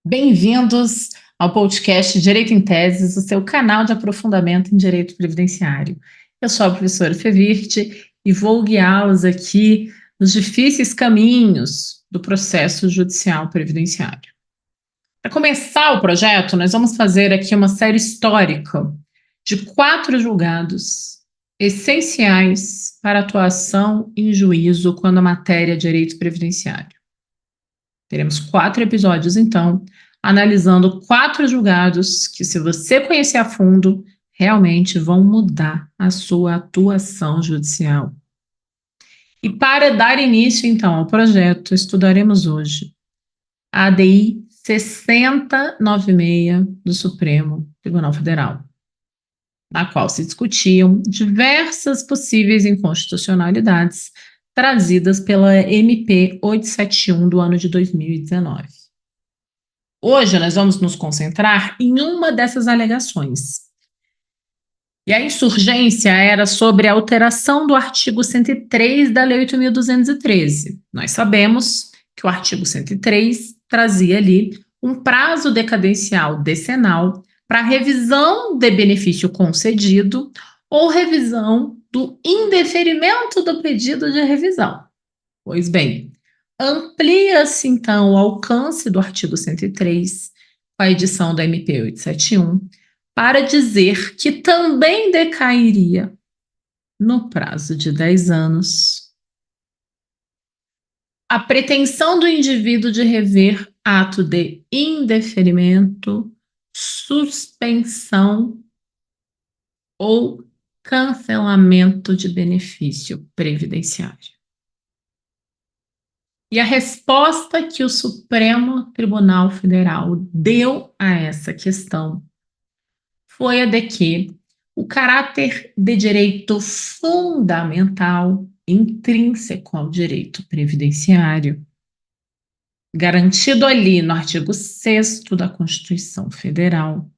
Bem-vindos ao podcast Direito em Teses, o seu canal de aprofundamento em direito previdenciário. Eu sou a professora Fevirte e vou guiá-los aqui nos difíceis caminhos do processo judicial previdenciário. Para começar o projeto, nós vamos fazer aqui uma série histórica de 4 julgados essenciais para atuação em juízo quando a matéria é direito previdenciário. Teremos 4 episódios, então, analisando 4 julgados que, se você conhecer a fundo, realmente vão mudar a sua atuação judicial. E para dar início, então, ao projeto, estudaremos hoje a ADI 6096 do Supremo Tribunal Federal, na qual se discutiam diversas possíveis inconstitucionalidades trazidas pela MP 871 do ano de 2019. Hoje nós vamos nos concentrar em uma dessas alegações. E a insurgência era sobre a alteração do artigo 103 da Lei 8.213. Nós sabemos que o artigo 103 trazia ali um prazo decadencial decenal para revisão de benefício concedido ou revisão do indeferimento do pedido de revisão. Pois bem, amplia-se então o alcance do artigo 103, com a edição da MP 871, para dizer que também decairia, no prazo de 10 anos, a pretensão do indivíduo de rever ato de indeferimento, suspensão ou cancelamento de benefício previdenciário. E a resposta que o Supremo Tribunal Federal deu a essa questão foi a de que o caráter de direito fundamental, intrínseco ao direito previdenciário, garantido ali no artigo 6º da Constituição Federal,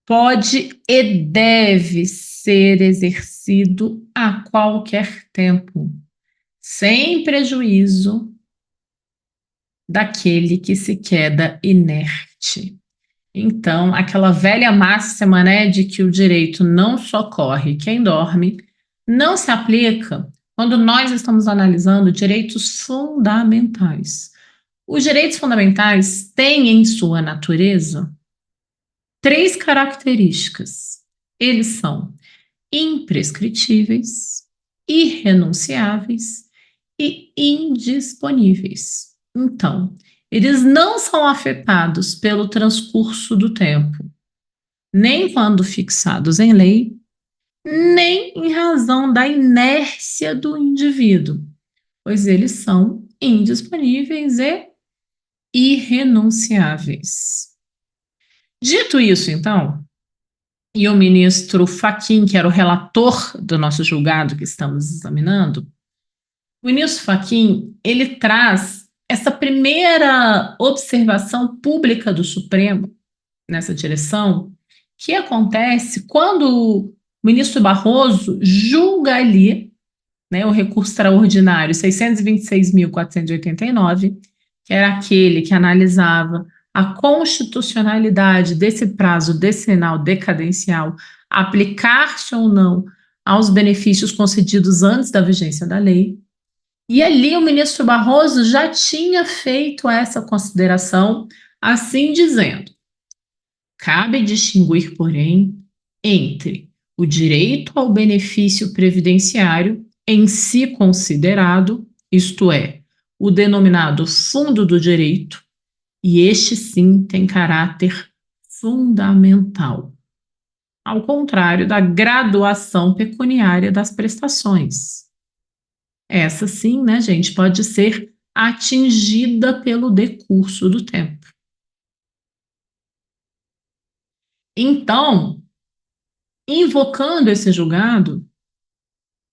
pode e deve ser exercido a qualquer tempo, sem prejuízo daquele que se queda inerte. Então, aquela velha máxima, né, de que o direito não socorre quem dorme, não se aplica quando nós estamos analisando direitos fundamentais. Os direitos fundamentais têm em sua natureza 3 características. Eles são imprescritíveis, irrenunciáveis e indisponíveis. Então, eles não são afetados pelo transcurso do tempo, nem quando fixados em lei, nem em razão da inércia do indivíduo, pois eles são indisponíveis e irrenunciáveis. Dito isso, então, e o ministro Fachin, que era o relator do nosso julgado que estamos examinando, o ministro Fachin, ele traz essa primeira observação pública do Supremo nessa direção, que acontece quando o ministro Barroso julga ali, né, o recurso extraordinário 626.489, que era aquele que analisava a constitucionalidade desse prazo decenal decadencial aplicar-se ou não aos benefícios concedidos antes da vigência da lei. E ali o ministro Barroso já tinha feito essa consideração, assim dizendo: cabe distinguir, porém, entre o direito ao benefício previdenciário em si considerado, isto é, o denominado fundo do direito, e este sim tem caráter fundamental, ao contrário da graduação pecuniária das prestações. Essa sim, né, gente, pode ser atingida pelo decurso do tempo. Então, invocando esse julgado,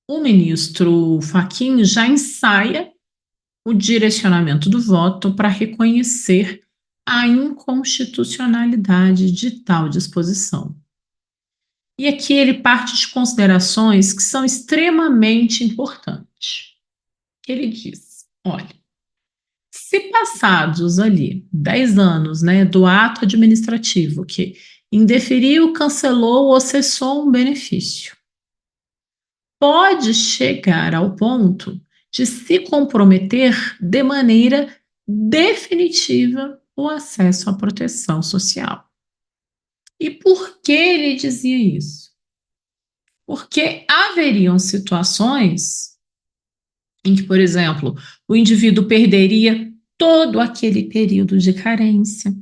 o ministro Fachin já ensaia o direcionamento do voto para reconhecer a inconstitucionalidade de tal disposição. E aqui ele parte de considerações que são extremamente importantes. Ele diz: olha, Se passados ali 10 anos, né, do ato administrativo que indeferiu, cancelou ou cessou um benefício, pode chegar ao ponto de se comprometer de maneira definitiva o acesso à proteção social. E por que ele dizia isso? Porque haveriam situações em que, por exemplo, o indivíduo perderia todo aquele período de carência,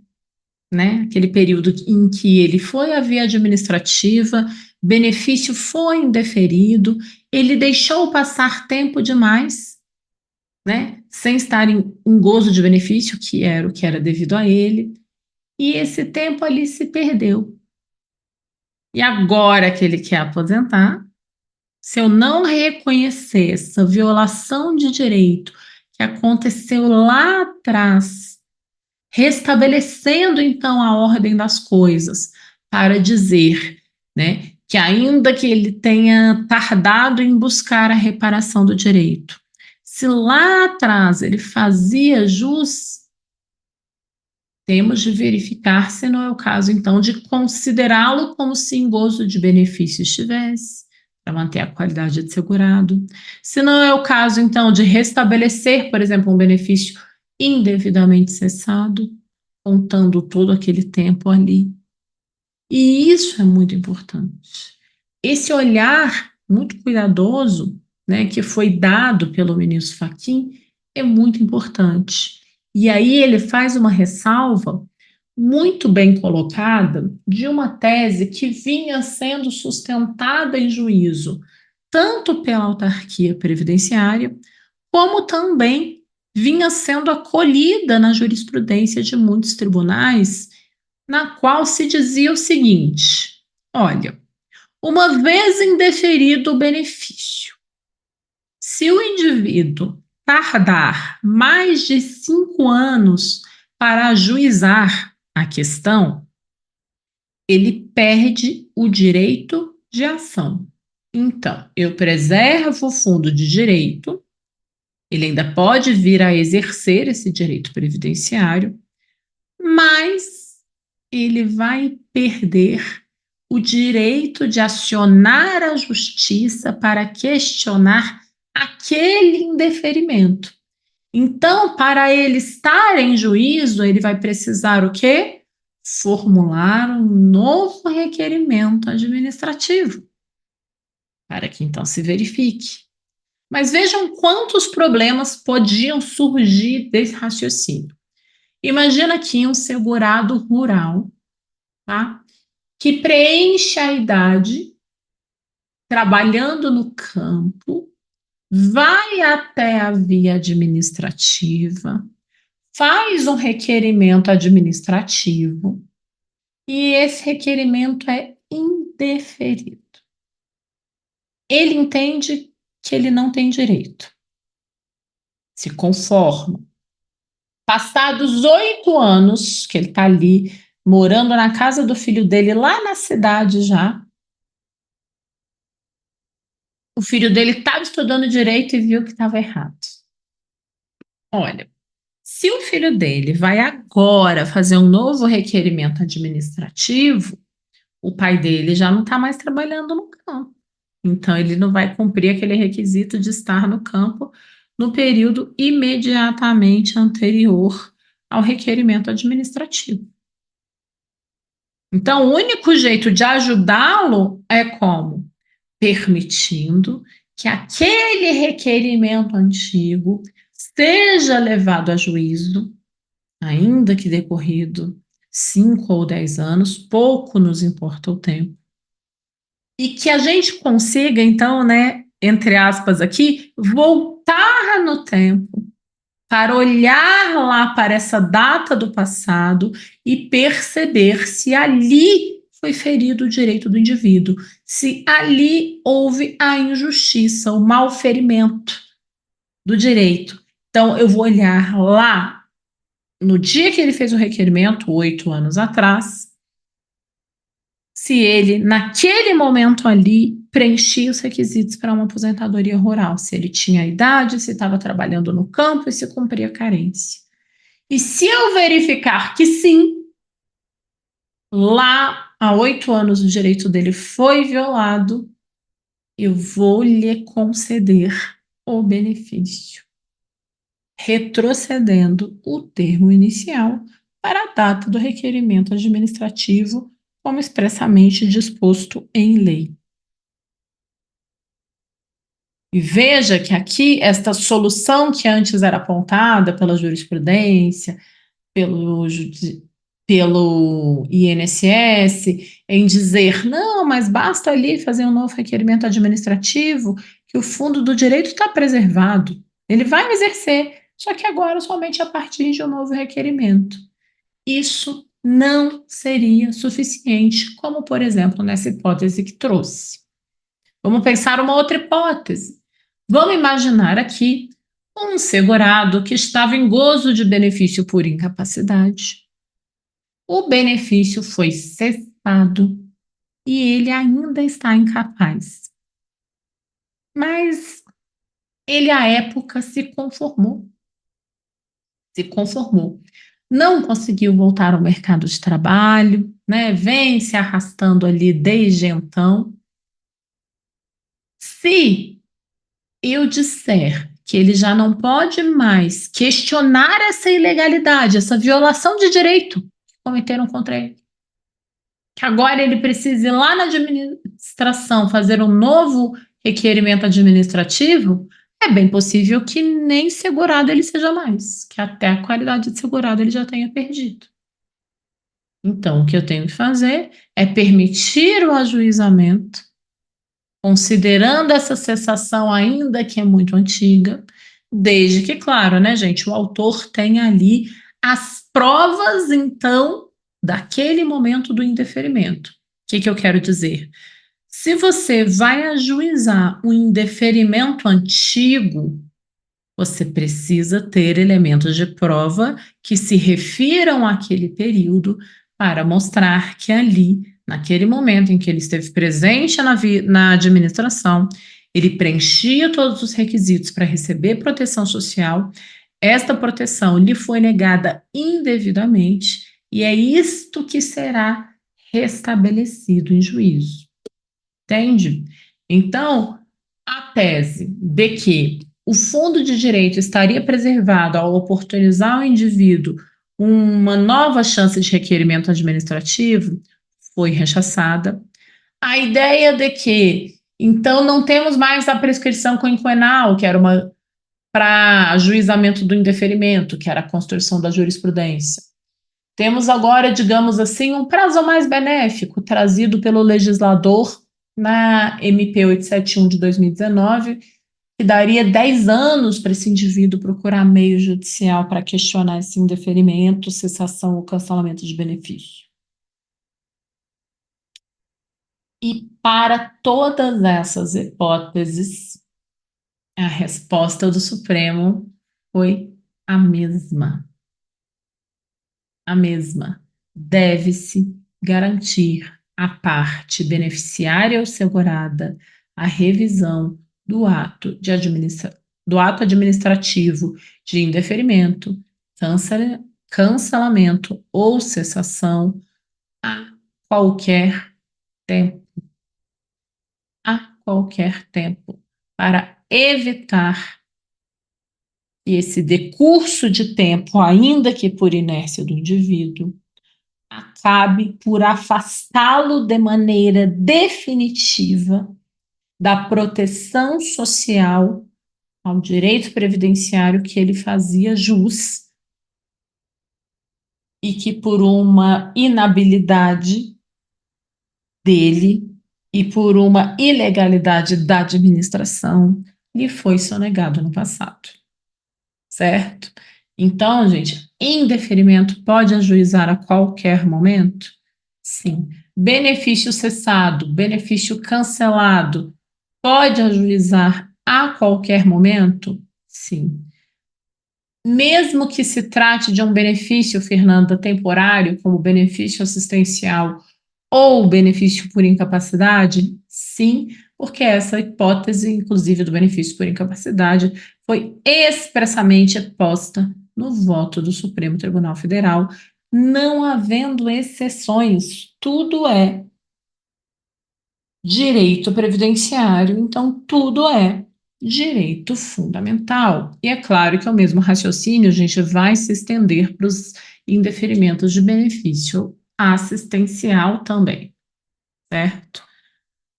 né? Aquele período em que ele foi à via administrativa, benefício foi indeferido, ele deixou passar tempo demais, né? Sem estar em gozo de benefício, que era o que era devido a ele, e esse tempo ali se perdeu. E agora que ele quer aposentar, se eu não reconhecer essa violação de direito que aconteceu lá atrás, restabelecendo então a ordem das coisas, para dizer, né, que ainda que ele tenha tardado em buscar a reparação do direito, se lá atrás ele fazia jus, temos de verificar se não é o caso, então, de considerá-lo como se em gozo de benefício estivesse, para manter a qualidade de segurado. Se não é o caso, então, de restabelecer, por exemplo, um benefício indevidamente cessado, contando todo aquele tempo ali. E isso é muito importante. Esse olhar muito cuidadoso, né, que foi dado pelo ministro Fachin, é muito importante. E aí ele faz uma ressalva muito bem colocada de uma tese que vinha sendo sustentada em juízo, tanto pela autarquia previdenciária, como também vinha sendo acolhida na jurisprudência de muitos tribunais, na qual se dizia o seguinte: olha, uma vez indeferido o benefício, se o indivíduo tardar mais de 5 anos para ajuizar a questão, ele perde o direito de ação. Então, eu preservo o fundo de direito, ele ainda pode vir a exercer esse direito previdenciário, mas ele vai perder o direito de acionar a justiça para questionar aquele indeferimento. Então, para ele estar em juízo, ele vai precisar o quê? Formular um novo requerimento administrativo, para que então se verifique. Mas vejam quantos problemas podiam surgir desse raciocínio. Imagina aqui um segurado rural, tá? Que preenche a idade trabalhando no campo, vai até a via administrativa, faz um requerimento administrativo e esse requerimento é indeferido. Ele entende que ele não tem direito, se conforma. Passados 8 anos que ele está ali, morando na casa do filho dele, lá na cidade já, o filho dele estava estudando direito e viu que estava errado. Olha, se o filho dele vai agora fazer um novo requerimento administrativo, o pai dele já não está mais trabalhando no campo. Então, ele não vai cumprir aquele requisito de estar no campo no período imediatamente anterior ao requerimento administrativo. Então, o único jeito de ajudá-lo é como? Permitindo que aquele requerimento antigo seja levado a juízo, ainda que decorrido 5 ou 10 anos, pouco nos importa o tempo, e que a gente consiga, então, né, entre aspas aqui, voltar no tempo para olhar lá para essa data do passado e perceber se ali foi ferido o direito do indivíduo, se ali houve a injustiça, o malferimento do direito. Então, eu vou olhar lá no dia que ele fez o requerimento, 8 anos atrás, se ele, naquele momento ali, preenchia os requisitos para uma aposentadoria rural, se ele tinha idade, se estava trabalhando no campo e se cumpria a carência. E se eu verificar que sim, lá há 8 anos o direito dele foi violado, eu vou lhe conceder o benefício, retrocedendo o termo inicial para a data do requerimento administrativo, como expressamente disposto em lei. E veja que aqui, esta solução que antes era apontada pela jurisprudência, pelo, pelo INSS, em dizer, não, mas basta ali fazer um novo requerimento administrativo, que o fundo do direito está preservado. Ele vai exercer, só que agora somente a partir de um novo requerimento. Isso não seria suficiente, como, por exemplo, nessa hipótese que trouxe. Vamos pensar uma outra hipótese. Vamos imaginar aqui um segurado que estava em gozo de benefício por incapacidade. O benefício foi cessado e ele ainda está incapaz. Mas ele, à época, se conformou. Se conformou. Não conseguiu voltar ao mercado de trabalho, né? Vem se arrastando ali desde então. Se eu disser que ele já não pode mais questionar essa ilegalidade, essa violação de direito que cometeram contra ele, que agora ele precisa ir lá na administração fazer um novo requerimento administrativo, é bem possível que nem segurado ele seja mais, que até a qualidade de segurado ele já tenha perdido. Então, o que eu tenho que fazer é permitir o ajuizamento, considerando essa cessação ainda que é muito antiga, desde que, claro, né, gente, o autor tenha ali as provas, então, daquele momento do indeferimento. O que eu quero dizer? Se você vai ajuizar um indeferimento antigo, você precisa ter elementos de prova que se refiram àquele período para mostrar que ali, naquele momento em que ele esteve presente na administração, ele preenchia todos os requisitos para receber proteção social, esta proteção lhe foi negada indevidamente, e é isto que será restabelecido em juízo. Entende? Então, a tese de que o fundo de direito estaria preservado ao oportunizar ao indivíduo uma nova chance de requerimento administrativo foi rechaçada. A ideia de que, então, não temos mais a prescrição quinquenal, que era uma para ajuizamento do indeferimento, que era a construção da jurisprudência. Temos agora, digamos assim, um prazo mais benéfico trazido pelo legislador na MP 871 de 2019, que daria 10 anos para esse indivíduo procurar meio judicial para questionar esse indeferimento, cessação ou cancelamento de benefício. E para todas essas hipóteses, a resposta do Supremo foi a mesma. A mesma. Deve-se garantir à parte beneficiária ou segurada a revisão do ato administrativo de indeferimento, cancelamento ou cessação a qualquer tempo, para evitar que esse decurso de tempo, ainda que por inércia do indivíduo, acabe por afastá-lo de maneira definitiva da proteção social ao direito previdenciário que ele fazia jus e que por uma inabilidade dele e por uma ilegalidade da administração lhe foi sonegado no passado. Certo? Então, gente, indeferimento pode ajuizar a qualquer momento? Sim. Benefício cessado, benefício cancelado, pode ajuizar a qualquer momento? Sim. Mesmo que se trate de um benefício, Fernanda, temporário, como benefício assistencial ou benefício por incapacidade? Sim, porque essa hipótese, inclusive do benefício por incapacidade, foi expressamente posta no voto do Supremo Tribunal Federal, não havendo exceções. Tudo é direito previdenciário, então tudo é direito fundamental. E é claro que o mesmo raciocínio, a gente, vai se estender para os indeferimentos de benefício assistencial também, certo?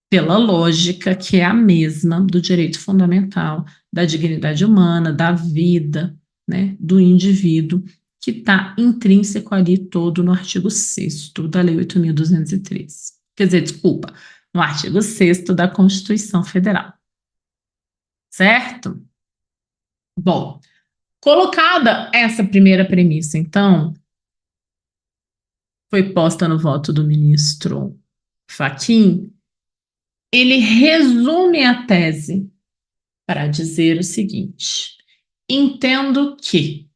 Pela lógica que é a mesma do direito fundamental, da dignidade humana, da vida, né, do indivíduo, que está intrínseco ali todo no artigo 6º da Lei 8.203. Quer dizer, desculpa, no artigo 6º da Constituição Federal. Certo? Bom, colocada essa primeira premissa, então, foi posta no voto do ministro Fachin, ele resume a tese para dizer o seguinte: entendo que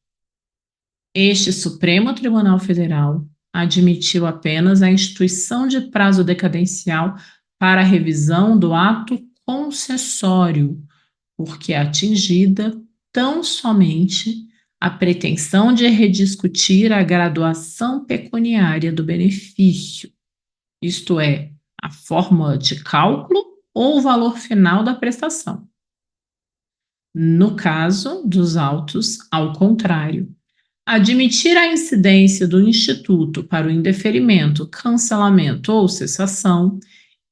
este Supremo Tribunal Federal admitiu apenas a instituição de prazo decadencial para a revisão do ato concessório, porque é atingida tão somente a pretensão de rediscutir a graduação pecuniária do benefício, isto é, a fórmula de cálculo ou o valor final da prestação. No caso dos autos, ao contrário, admitir a incidência do Instituto para o indeferimento, cancelamento ou cessação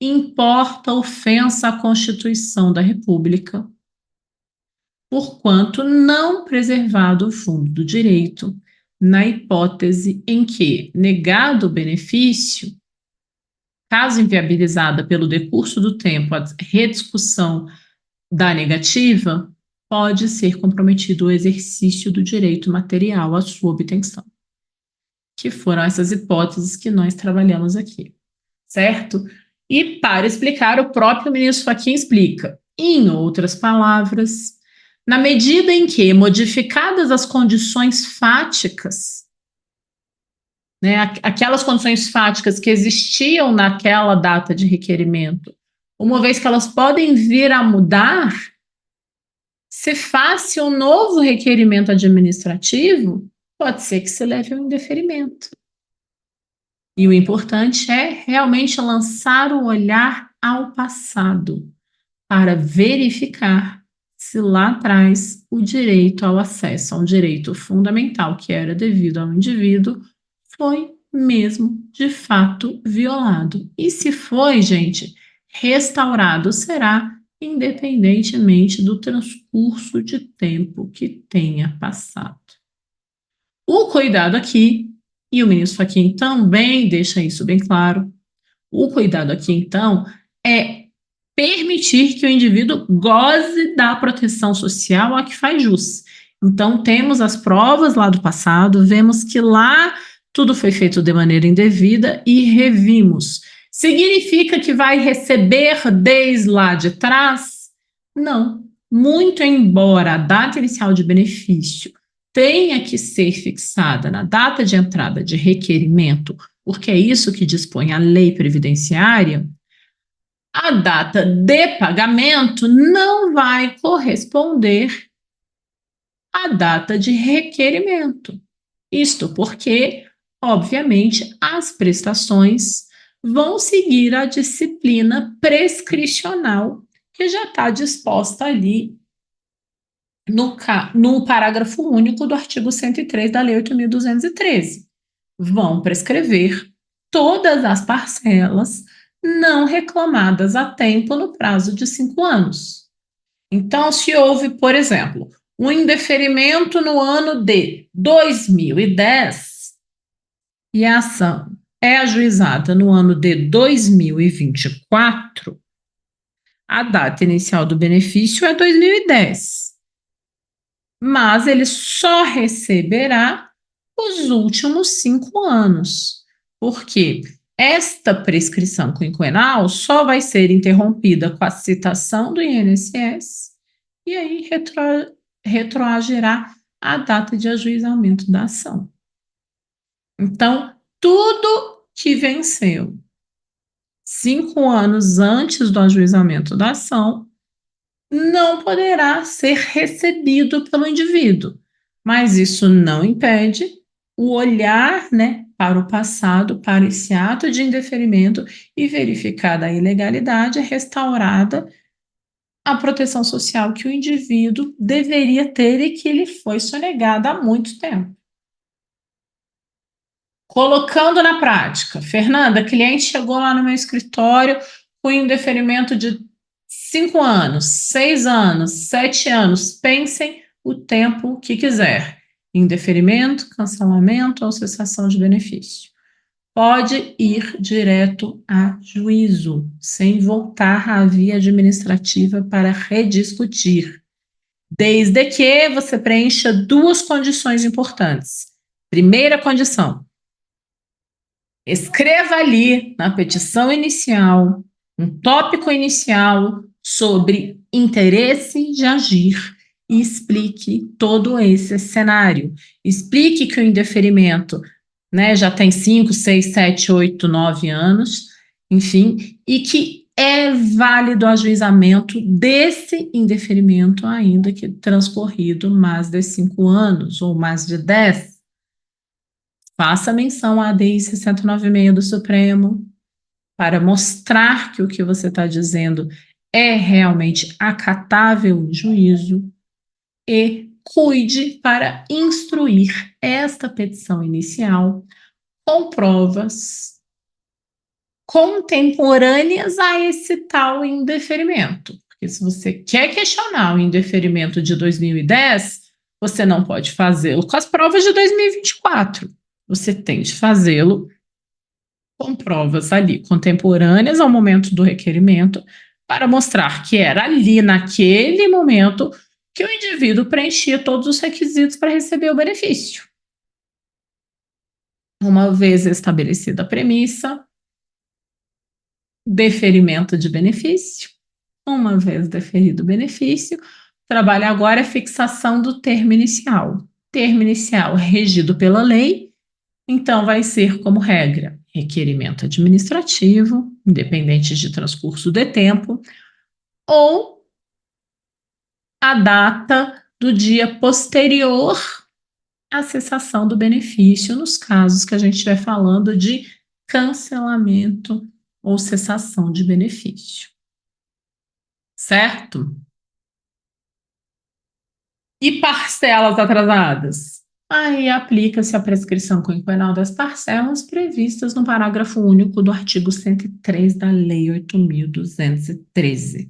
importa ofensa à Constituição da República, porquanto não preservado o fundo do direito, na hipótese em que, negado o benefício, caso inviabilizada pelo decurso do tempo a rediscussão da negativa, pode ser comprometido o exercício do direito material à sua obtenção. Que foram essas hipóteses que nós trabalhamos aqui, certo? E para explicar, o próprio ministro Fachin explica, em outras palavras, na medida em que, modificadas as condições fáticas, né, aquelas condições fáticas que existiam naquela data de requerimento, uma vez que elas podem vir a mudar, se faça um novo requerimento administrativo, pode ser que se leve ao indeferimento. E o importante é realmente lançar o olhar ao passado, para verificar se lá atrás o direito ao acesso a um direito fundamental que era devido ao indivíduo foi mesmo, de fato, violado. E se foi, gente, restaurado será, independentemente do transcurso de tempo que tenha passado. O cuidado aqui, e o ministro Fachin também deixa isso bem claro, o cuidado aqui, então, é permitir que o indivíduo goze da proteção social a que faz jus. Então, temos as provas lá do passado, vemos que lá tudo foi feito de maneira indevida e revimos. Significa que vai receber desde lá de trás? Não. Muito embora a data inicial de benefício tenha que ser fixada na data de entrada de requerimento, porque é isso que dispõe a lei previdenciária, a data de pagamento não vai corresponder à data de requerimento. Isto porque, obviamente, as prestações vão seguir a disciplina prescricional que já está disposta ali no parágrafo único do artigo 103 da Lei 8.213. Vão prescrever todas as parcelas não reclamadas a tempo no prazo de 5 anos. Então, se houve, por exemplo, um indeferimento no ano de 2010 e a ação é ajuizada no ano de 2024, a data inicial do benefício é 2010, mas ele só receberá os últimos 5 anos, porque esta prescrição quinquenal só vai ser interrompida com a citação do INSS e aí retroagirá a data de ajuizamento da ação. Então, tudo que venceu 5 anos antes do ajuizamento da ação não poderá ser recebido pelo indivíduo, Mas isso não impede o olhar, né, para o passado, para esse ato de indeferimento e verificada a ilegalidade, restaurada a proteção social que o indivíduo deveria ter e que lhe foi sonegada há muito tempo. Colocando na prática, Fernanda, cliente chegou lá no meu escritório com indeferimento de 5 anos, 6 anos, 7 anos, pensem o tempo que quiser. Indeferimento, cancelamento ou cessação de benefício. Pode ir direto a juízo, sem voltar à via administrativa para rediscutir, desde que você preencha duas condições importantes. Primeira condição: escreva ali na petição inicial um tópico inicial sobre interesse de agir e explique todo esse cenário. Explique que o indeferimento, né, já tem 5, 6, 7, 8, 9 anos, enfim, e que é válido o ajuizamento desse indeferimento, ainda que transcorrido mais de 5 anos ou mais de 10. Faça menção à ADI 696 do Supremo para mostrar que o que você está dizendo é realmente acatável em juízo e cuide para instruir esta petição inicial com provas contemporâneas a esse tal indeferimento. Porque se você quer questionar o indeferimento de 2010, você não pode fazê-lo com as provas de 2024. Você tem de fazê-lo com provas ali contemporâneas ao momento do requerimento, para mostrar que era ali, naquele momento, que o indivíduo preenchia todos os requisitos para receber o benefício. Uma vez estabelecida a premissa, deferimento de benefício. Uma vez deferido o benefício, o trabalho agora é fixação do termo inicial. Termo inicial regido pela lei, então vai ser como regra requerimento administrativo, independente de transcurso de tempo, ou a data do dia posterior à cessação do benefício, nos casos que a gente estiver falando de cancelamento ou cessação de benefício. Certo? E parcelas atrasadas? Aí aplica-se a prescrição quinquenal das parcelas previstas no parágrafo único do artigo 103 da Lei 8.213.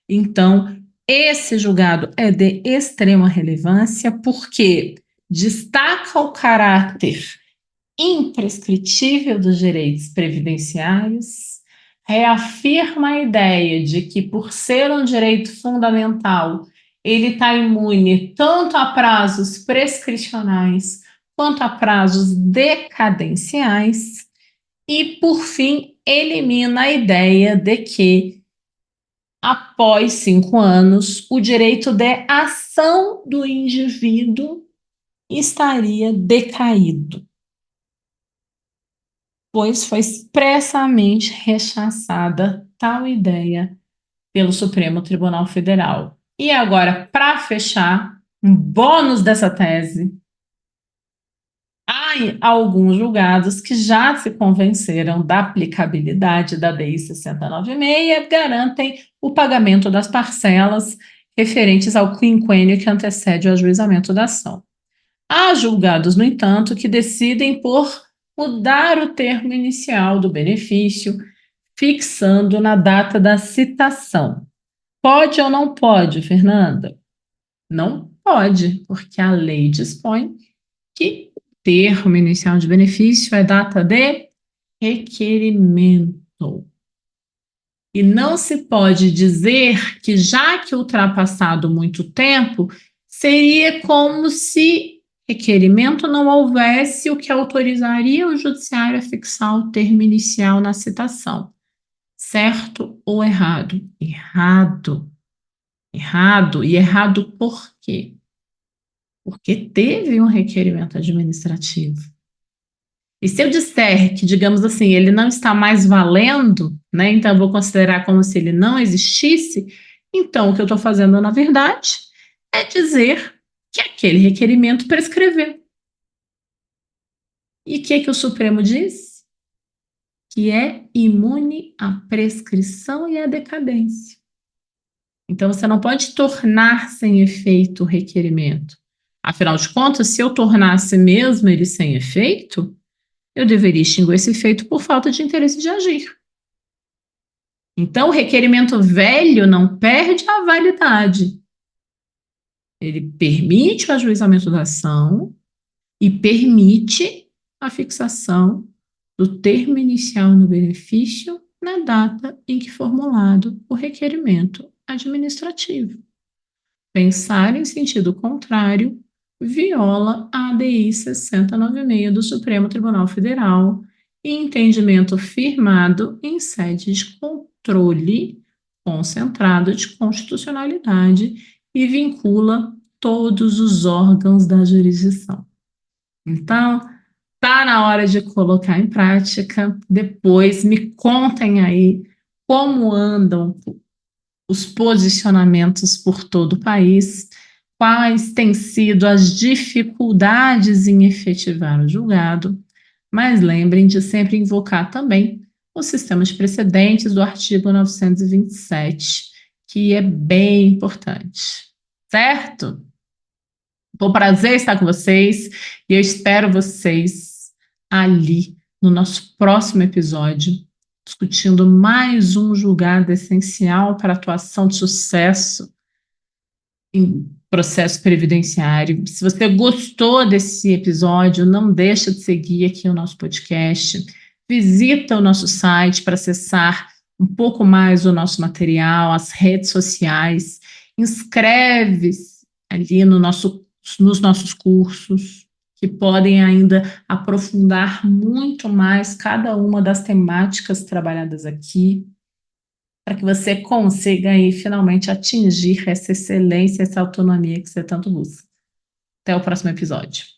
Então, esse julgado é de extrema relevância porque destaca o caráter imprescritível dos direitos previdenciários, reafirma a ideia de que, por ser um direito fundamental, ele está imune tanto a prazos prescricionais quanto a prazos decadenciais e, por fim, elimina a ideia de que, após 5 anos, o direito de ação do indivíduo estaria decaído, pois foi expressamente rechaçada tal ideia pelo Supremo Tribunal Federal. E agora, para fechar, um bônus dessa tese, há alguns julgados que já se convenceram da aplicabilidade da DI 6096 e garantem o pagamento das parcelas referentes ao quinquênio que antecede o ajuizamento da ação. Há julgados, no entanto, que decidem por mudar o termo inicial do benefício, fixando na data da citação. Pode ou não pode, Fernanda? Não pode, porque a lei dispõe que o termo inicial de benefício é data de requerimento. E não se pode dizer que, já que ultrapassado muito tempo, seria como se requerimento não houvesse, o que autorizaria o judiciário a fixar o termo inicial na citação. Certo ou errado? Errado. Errado. E errado por quê? Porque teve um requerimento administrativo. E se eu disser que, digamos assim, ele não está mais valendo, né, então eu vou considerar como se ele não existisse, então o que eu estou fazendo, na verdade, é dizer que aquele requerimento prescrever. E o que o Supremo diz? Que é imune à prescrição e à decadência. Então, você não pode tornar sem efeito o requerimento. Afinal de contas, se eu tornasse mesmo ele sem efeito, eu deveria extinguir esse efeito por falta de interesse de agir. Então, o requerimento velho não perde a validade. Ele permite o ajuizamento da ação e permite a fixação do termo inicial no benefício na data em que formulado o requerimento administrativo. Pensar em sentido contrário viola a ADI 6096 do Supremo Tribunal Federal e entendimento firmado em sede de controle concentrado de constitucionalidade e vincula todos os órgãos da jurisdição. Então, tá na hora de colocar em prática. Depois me contem aí como andam os posicionamentos por todo o país, quais têm sido as dificuldades em efetivar o julgado, mas lembrem de sempre invocar também o sistema de precedentes do artigo 927, que é bem importante, certo? Foi um prazer estar com vocês e eu espero vocês ali no nosso próximo episódio, discutindo mais um julgado essencial para a atuação de sucesso em processo previdenciário. Se você gostou desse episódio, não deixa de seguir aqui o nosso podcast. Visita o nosso site para acessar um pouco mais o nosso material, as redes sociais. Inscreve-se ali nos nossos cursos, que podem ainda aprofundar muito mais cada uma das temáticas trabalhadas aqui, para que você consiga aí finalmente atingir essa excelência, essa autonomia que você tanto busca. Até o próximo episódio.